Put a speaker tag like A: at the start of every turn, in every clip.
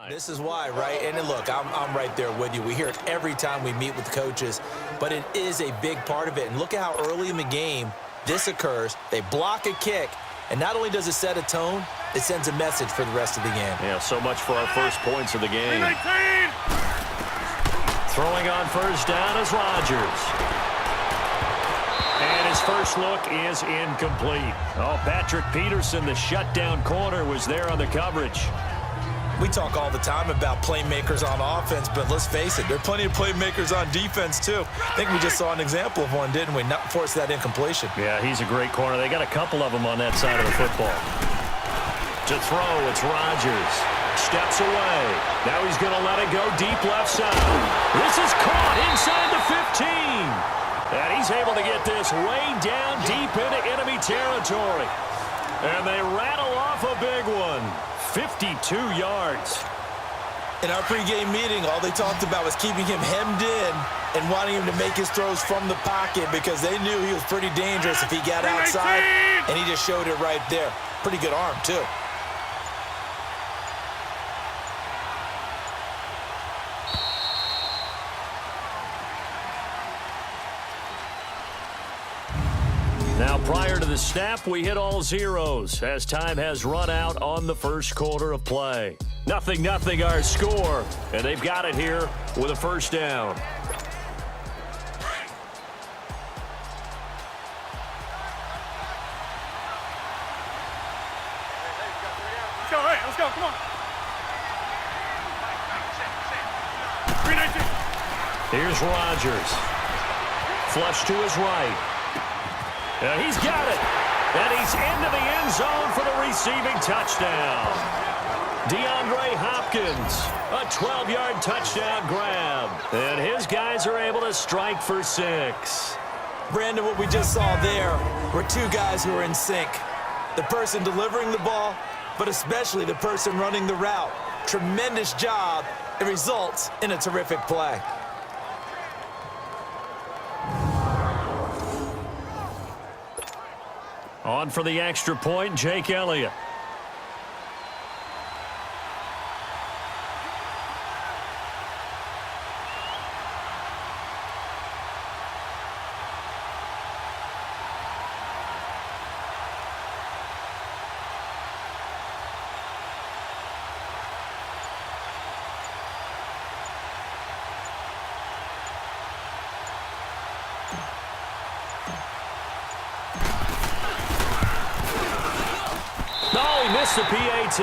A: This is why, right? And look, I'm right there with you. We hear it every time we meet with the coaches, but it is a big part of it. And look at how early in the game this occurs. They block a kick, and not only does it set a tone, it sends a message for the rest of the game.
B: Yeah, so much for our first points of the game. Throwing on first down is Rodgers. And his first look is incomplete. Oh, Patrick Peterson, the shutdown corner, was there on the coverage.
A: We talk all the time about playmakers on offense, but let's face it, there are plenty of playmakers on defense, too. I think we just saw an example of one, didn't we? Not force that incompletion.
B: Yeah, he's a great corner. They got a couple of them on that side of the football. To throw, it's Rodgers. Steps away. Now he's going to let it go deep left side. This is caught inside the 15. And he's able to get this way down deep into enemy territory. And they rattle off a big one. 52 yards.
A: In our pregame meeting, all they talked about was keeping him hemmed in and wanting him to make his throws from the pocket because they knew he was pretty dangerous if he got outside, and he just showed it right there. Pretty good arm, too.
B: Now, prior to the snap, we hit all zeros as time has run out on the first quarter of play. 0-0 our score, and they've got it here with a first down.
C: Let's go, come on. 319.
B: Here's Rodgers. Flush to his right. And he's got it. And he's into the end zone for the receiving touchdown. DeAndre Hopkins, a 12-yard touchdown grab. And his guys are able to strike for 6.
A: Brandon, what we just saw there were two guys who are in sync. The person delivering the ball, but especially the person running the route. Tremendous job. It results in a terrific play.
B: On for the extra point, Jake Elliott. The PAT.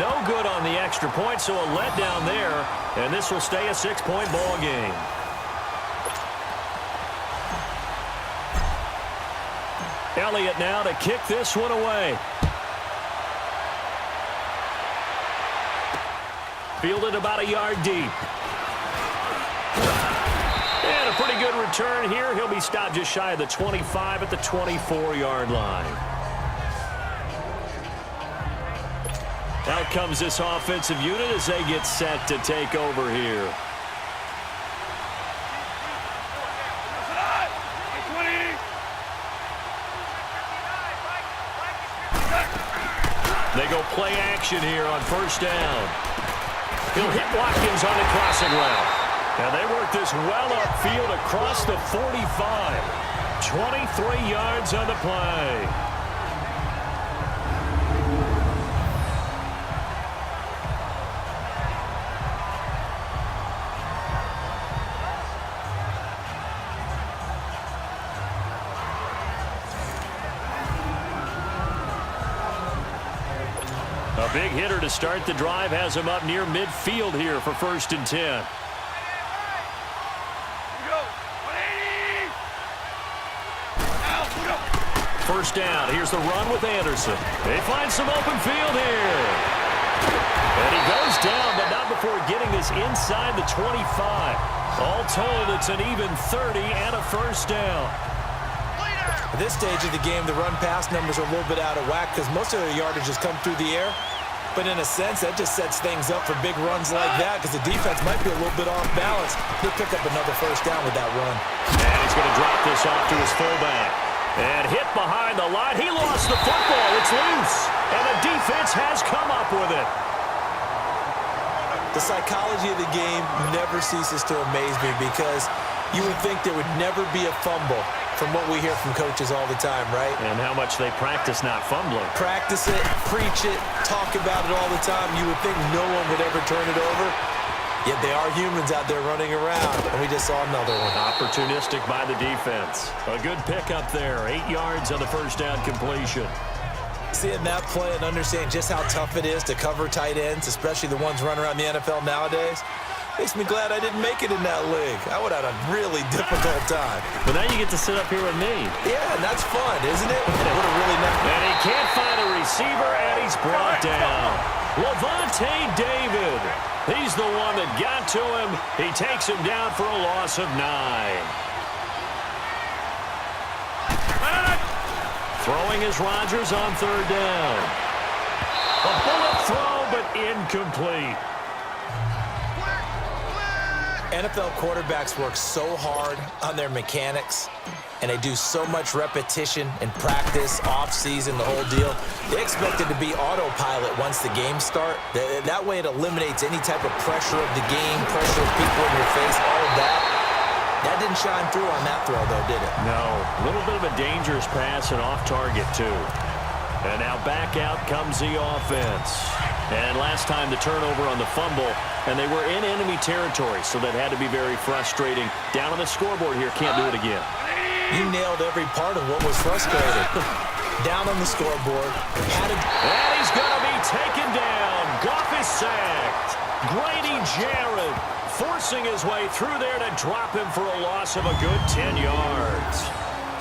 B: No good on the extra point, so a letdown there, and this will stay a 6-point ball game. Elliott now to kick this one away. Fielded about a yard deep. And a pretty good return here. He'll be stopped just shy of the 25 at the 24-yard line. Out comes this offensive unit as they get set to take over here. They go play action here on first down. He'll hit Watkins on the crossing route. And they work this well upfield across the 45. 23 yards on the play. A big hitter to start the drive has him up near midfield here for 1st and 10. First down. Here's the run with Anderson. They find some open field here. And he goes down, but not before getting this inside the 25. All told, it's an even 30 and a first down.
A: At this stage of the game, the run-pass numbers are a little bit out of whack because most of their yardage has come through the air. But in a sense, that just sets things up for big runs like that because the defense might be a little bit off balance. He'll pick up another first down with that run.
B: And he's going to drop this off to his fullback. And hit behind the line. He lost the football. It's loose. And the defense has come up with it.
A: The psychology of the game never ceases to amaze me because you would think there would never be a fumble from what we hear from coaches all the time, right?
B: And how much they practice not fumbling.
A: Practice it, preach it, talk about it all the time. You would think no one would ever turn it over. Yet they are humans out there running around, and we just saw another one.
B: Opportunistic by the defense. A good pickup there. 8 yards on the first down completion.
A: Seeing that play and understanding just how tough it is to cover tight ends, especially the ones running around the NFL nowadays, makes me glad I didn't make it in that league. I would have had a really difficult time.
B: But now you get to sit up here with me.
A: Yeah, and that's fun, isn't it? What a really nice...
B: And he can't find a receiver, and he's brought down. Levante David. He's the one that got to him. He takes him down for a loss of 9. Throwing is Rodgers on third down. A bullet throw, but incomplete.
A: NFL quarterbacks work so hard on their mechanics, and they do so much repetition in practice, off-season, the whole deal. They expect it to be autopilot once the games start. That way it eliminates any type of pressure of the game, pressure of people in your face, all of that. That didn't shine through on that throw, though, did it?
B: No. A little bit of a dangerous pass and off target, too. And now back out comes the offense. And last time the turnover on the fumble, and they were in enemy territory, so that had to be very frustrating. Down on the scoreboard here, can't do it again.
A: You nailed every part of what was frustrating. Down on the scoreboard.
B: And he's going to be taken down. Goff is sacked. Grady Jarrett forcing his way through there to drop him for a loss of a good 10 yards.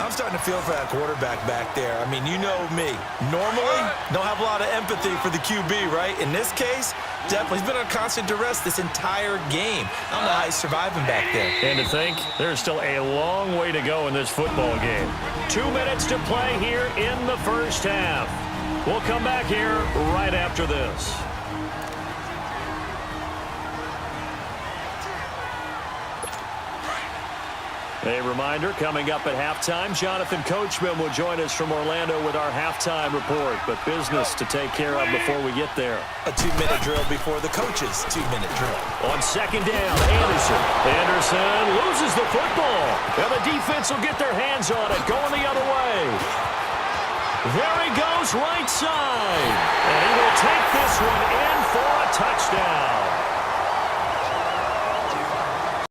A: I'm starting to feel for that quarterback back there. I mean, you know me. Normally, don't have a lot of empathy for the QB, right? In this case, definitely. He's been on constant duress this entire game. I don't know how he's surviving back there.
B: And to think, there's still a long way to go in this football game. 2 minutes to play here in the first half. We'll come back here right after this. A reminder, coming up at halftime, Jonathan Coachman will join us from Orlando with our halftime report, but business to take care of before we get there.
A: A 2-minute drill before the coach's 2-minute drill.
B: On second down, Anderson. Anderson loses the football, and the defense will get their hands on it, going the other way. There he goes, right side, and he will take this one in for a touchdown.